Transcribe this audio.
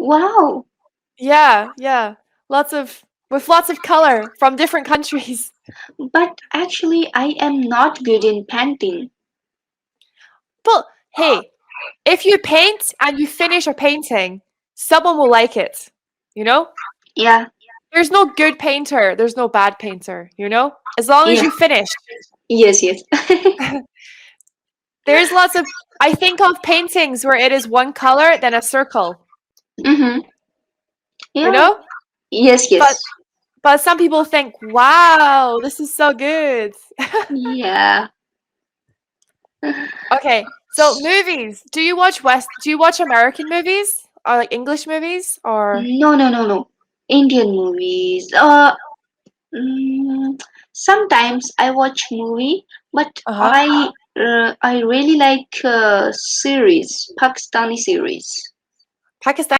Wow. Yeah. With lots of color from different countries. But actually, I am not good in painting. But hey, if you paint and you finish a painting, someone will like it. You know? Yeah, There's no good painter, there's no bad painter, you know? As long as yeah. you finish. Yes, yes. There's lots of I think of paintings where it is one color then a circle, Mm-hmm. you Yeah. know? Yes, But yes. but some people think, "Wow, this is so good." Yeah. Okay, so movies. Do you watch American movies or like English movies or No, no, no, no. Indian movies. Mm, sometimes I watch movie, but uh-huh. I really like series, Pakistani series. Pakistan